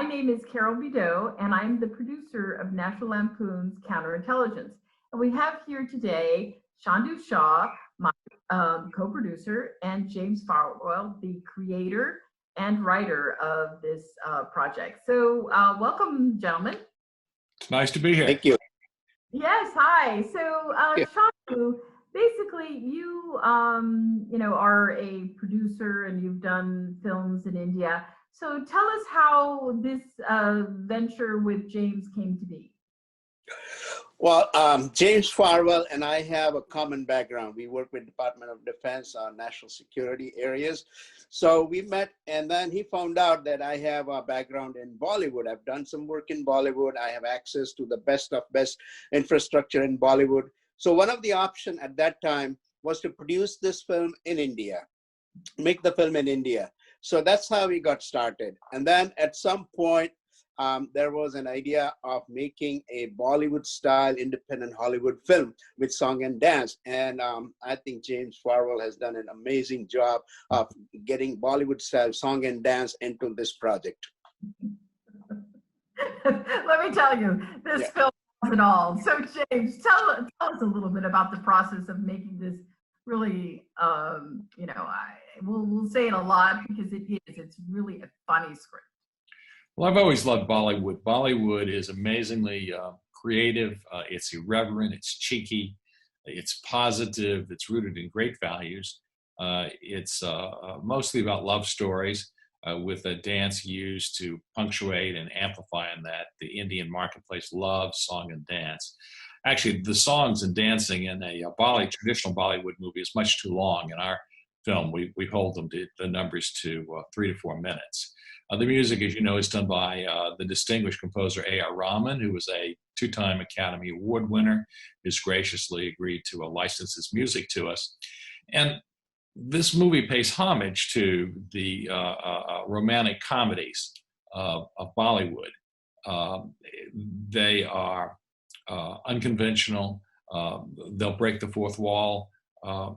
My name is Carol Bidault, and I'm the producer of National Lampoon's Counterintelligence. And we have here today Chandu Shah, my co-producer, and James Farwell, the creator and writer of this project. So welcome, gentlemen. It's nice to be here. Thank you. Yes, hi. So Chandu, basically you are a producer and you've done films in India. So tell us how this venture with James came to be. Well, James Farwell and I have a common background. We work with Department of Defense on national security areas. So we met, and then he found out that I have a background in Bollywood. I've done some work in Bollywood. I have access to the best of best infrastructure in Bollywood. So one of the options at that time was to produce this film in India, make the film in India. So that's how we got started. And then at some point, there was an idea of making a Bollywood-style independent Hollywood film with song and dance. And I think James Farwell has done an amazing job of getting Bollywood-style song and dance into this project. Let me tell you, this film has it all. So James, tell us a little bit about the process of making this really, we'll say it a lot because it is. It's really a funny script. Well, I've always loved Bollywood. Bollywood is amazingly creative. It's irreverent. It's cheeky. It's positive. It's rooted in great values. It's mostly about love stories with a dance used to punctuate and amplify in that. The Indian marketplace loves song and dance. Actually, the songs and dancing in a traditional Bollywood movie is much too long. In our film, we hold them to the numbers to 3 to 4 minutes. The music, as you know, is done by the distinguished composer A.R. Rahman, who was a 2-time Academy Award winner, who's graciously agreed to license his music to us. And this movie pays homage to the romantic comedies of Bollywood. They are unconventional. They'll break the fourth wall.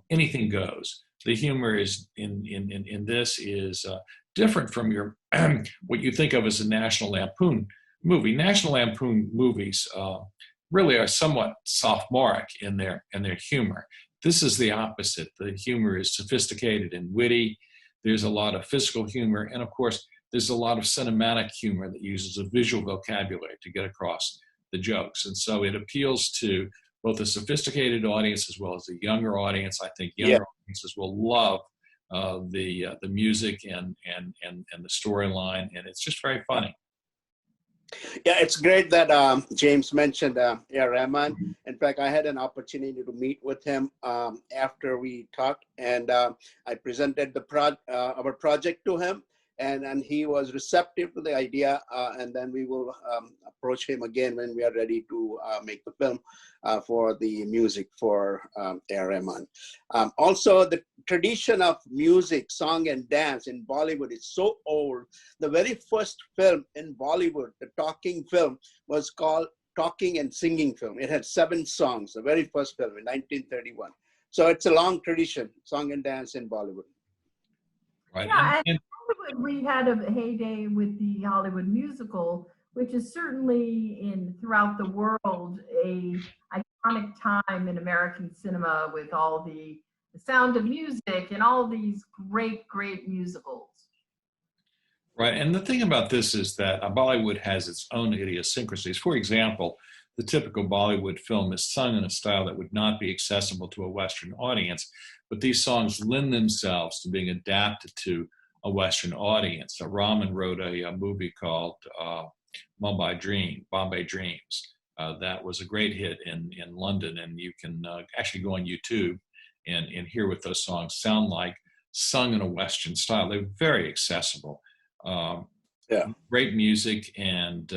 Anything goes. The humor is in this is different from your what you think of as a National Lampoon movie. National Lampoon movies really are somewhat sophomoric in their humor. This is the opposite. The humor is sophisticated and witty. There's a lot of physical humor, and of course, there's a lot of cinematic humor that uses a visual vocabulary to get across the jokes. And so it appeals to both a sophisticated audience as well as a younger audience. I think younger audiences will love the music and the storyline, and it's just very funny. Yeah, it's great that James mentioned A.R. Rahman. In fact, I had an opportunity to meet with him after we talked, and I presented our project to him, and he was receptive to the idea, and then we will approach him again when we are ready to make the film for the music for A.R. Rahman. Also, the tradition of music, song and dance in Bollywood is so old. The very first film in Bollywood, the talking film, was called Talking and Singing Film. It had 7 songs, the very first film in 1931. So it's a long tradition, song and dance in Bollywood. Right. Yeah, and we had a heyday with the Hollywood musical, which is certainly throughout the world a iconic time in American cinema with all the Sound of Music and all these great musicals. Right, and the thing about this is that Bollywood has its own idiosyncrasies. For example, the typical Bollywood film is sung in a style that would not be accessible to a Western audience, but these songs lend themselves to being adapted to a Western audience. So Rahman wrote a movie called Bombay Dreams. That was a great hit in London, and you can actually go on YouTube and hear what those songs sound like, sung in a Western style. They're very accessible. Great music, and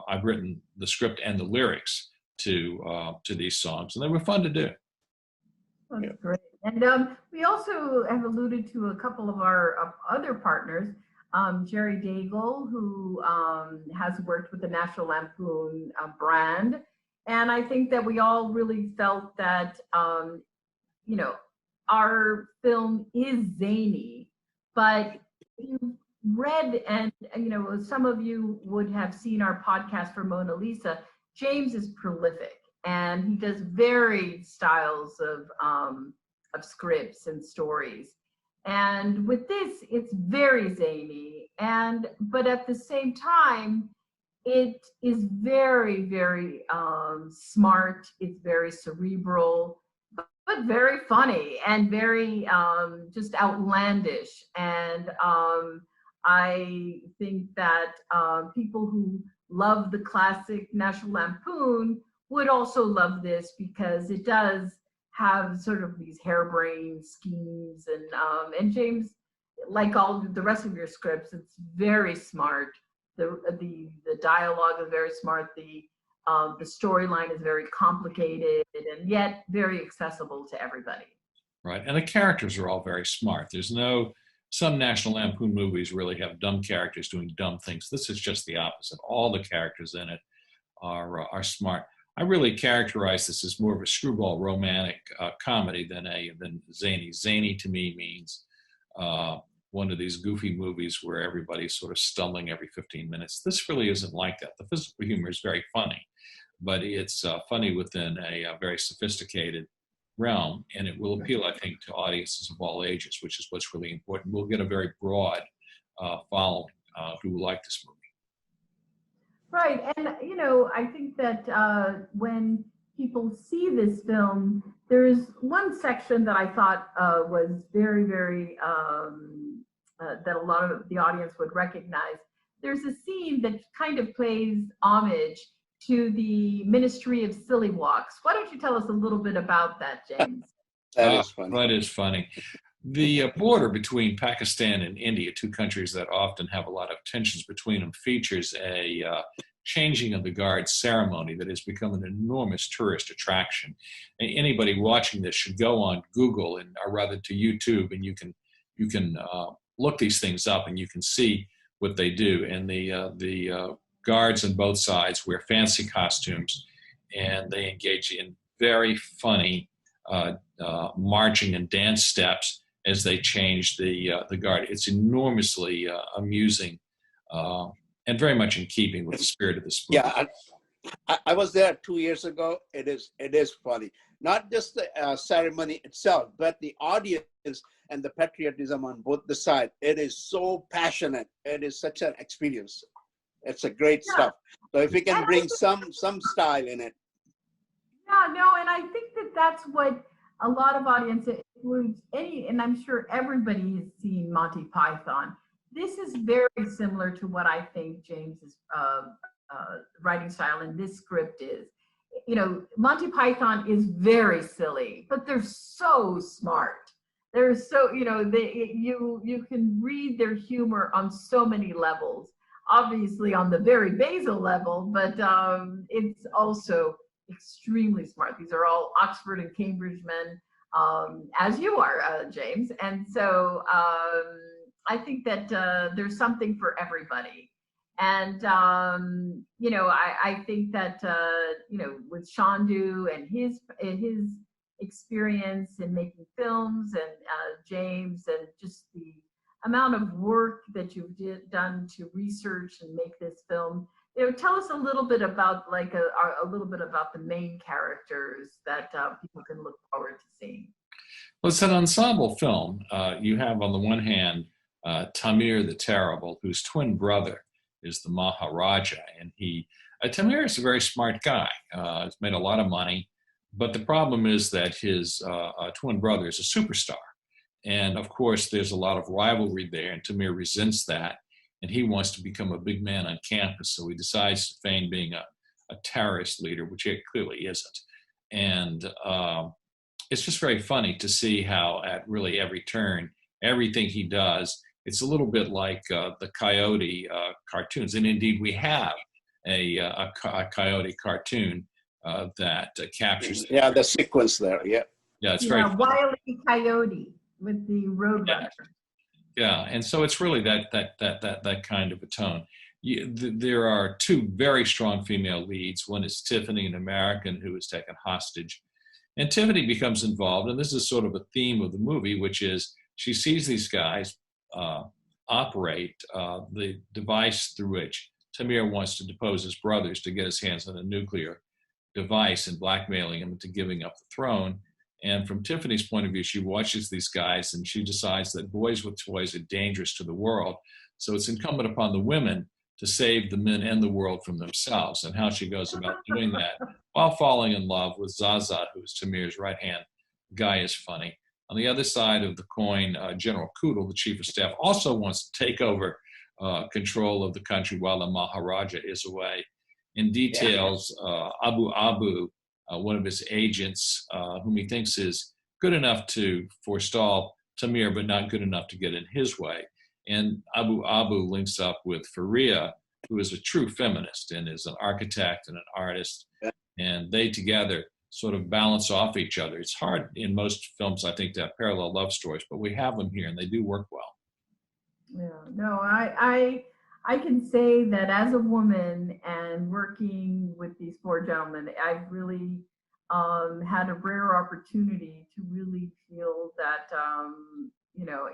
I've written the script and the lyrics to these songs, and they were fun to do. That's great. And we also have alluded to a couple of our other partners, Jerry Daigle, who has worked with the National Lampoon brand. And I think that we all really felt that, our film is zany, but if you read, and some of you would have seen our podcast for Mona Lisa. James is prolific, and he does varied styles of scripts and stories. And with this, it's very zany, but at the same time, it is very, very smart. It's very cerebral, but very funny and very just outlandish. And I think that people who love the classic National Lampoon would also love this, because it does have sort of these harebrained schemes, and James, like all the rest of your scripts, it's very smart. The dialogue is very smart. The storyline is very complicated and yet very accessible to everybody. Right, and the characters are all very smart. Some National Lampoon movies really have dumb characters doing dumb things. This is just the opposite. All the characters in it are smart. I really characterize this as more of a screwball romantic comedy than zany. Zany to me means one of these goofy movies where everybody's sort of stumbling every 15 minutes. This really isn't like that. The physical humor is very funny, but it's funny within a very sophisticated realm, and it will appeal, I think, to audiences of all ages, which is what's really important. We'll get a very broad following who like this movie. Right, and I think that when people see this film, there's one section that I thought was very, very, that a lot of the audience would recognize. There's a scene that kind of pays homage to the Ministry of Silly Walks. Why don't you tell us a little bit about that, James? That is funny. That is funny. The border between Pakistan and India, two countries that often have a lot of tensions between them, features a changing of the guard ceremony that has become an enormous tourist attraction. And anybody watching this should go on Google or rather to YouTube, and you can look these things up, and you can see what they do. And the guards on both sides wear fancy costumes, and they engage in very funny marching and dance steps as they change the guard. It's enormously amusing and very much in keeping with the spirit of this movie. Yeah, I was there 2 years ago. It is funny. Not just the ceremony itself, but the audience and the patriotism on both the sides. It is so passionate. It is such an experience. It's a great stuff. So if we can bring some style in it. Yeah, no, and I think that that's what a lot of audiences, and I'm sure everybody has seen Monty Python. This is very similar to what I think James's writing style in this script is. Monty Python is very silly, but they're so smart. They're so, you can read their humor on so many levels. Obviously on the very basal level, but it's also extremely smart. These are all Oxford and Cambridge men, as you are, James. And so I think that there's something for everybody. And, I think that, with Chandu and his experience in making films, and James, and just the amount of work that you've done to research and make this film, tell us a little bit about a little bit about the main characters that people can look forward to seeing. Well, it's an ensemble film. You have on the one hand Tamir the Terrible, whose twin brother is the Maharaja, and Tamir is a very smart guy. He's made a lot of money, but the problem is that his twin brother is a superstar. And of course, there's a lot of rivalry there, and Tamir resents that, and he wants to become a big man on campus. So he decides to feign being a terrorist leader, which he clearly isn't. And it's just very funny to see how at really every turn, everything he does, it's a little bit like the Coyote cartoons. And indeed, we have a Coyote cartoon that captures. Yeah, the sequence there, yeah. Yeah, it's very funny. Wile E. Coyote with the Roadrunner. Yeah, and so it's really that kind of a tone. There are two very strong female leads. One is Tiffany, an American who is taken hostage. And Tiffany becomes involved, and this is sort of a theme of the movie, which is she sees these guys operate the device through which Tamir wants to depose his brothers to get his hands on a nuclear device and blackmailing him into giving up the throne. And from Tiffany's point of view, she watches these guys and she decides that boys with toys are dangerous to the world. So it's incumbent upon the women to save the men and the world from themselves, and how she goes about doing that while falling in love with Zaza, who's Tamir's right-hand guy, is funny. On the other side of the coin, General Kudal, the chief of staff, also wants to take over control of the country while the Maharaja is away. In details, Abu Abu, one of his agents, whom he thinks is good enough to forestall Tamir, but not good enough to get in his way. And Abu Abu links up with Faria, who is a true feminist and is an architect and an artist. And they together sort of balance off each other. It's hard in most films, I think, to have parallel love stories, but we have them here and they do work well. Yeah, no, I can say that as a woman and working with these four gentlemen, I've really had a rare opportunity to really feel that,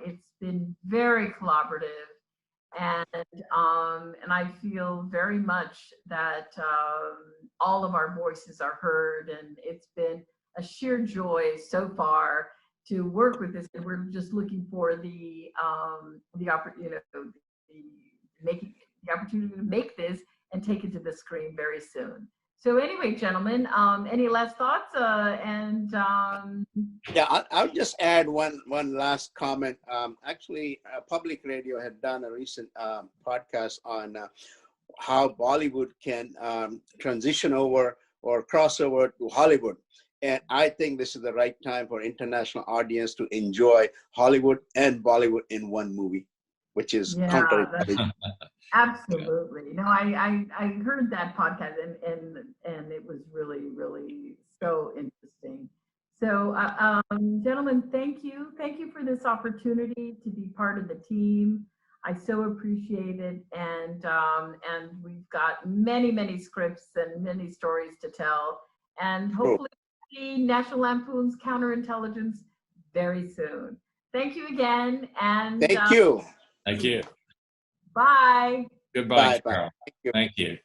it's been very collaborative, and I feel very much that all of our voices are heard, and it's been a sheer joy so far to work with this. And we're just looking for the opportunity to make this and take it to the screen very soon. So anyway, gentlemen, any last thoughts? Yeah, I'll just add one last comment. Actually, Public Radio had done a recent podcast on how Bollywood can transition over or cross over to Hollywood. And I think this is the right time for international audience to enjoy Hollywood and Bollywood in one movie, which is counterintelligence. Absolutely. No, I heard that podcast and it was really, really so interesting. So, gentlemen, thank you. Thank you for this opportunity to be part of the team. I so appreciate it. And we've got many, many scripts and many stories to tell. And hopefully see National Lampoon's Counterintelligence very soon. Thank you again. And thank you. Thank you. Bye. Goodbye, Bye. Carol. Thank you.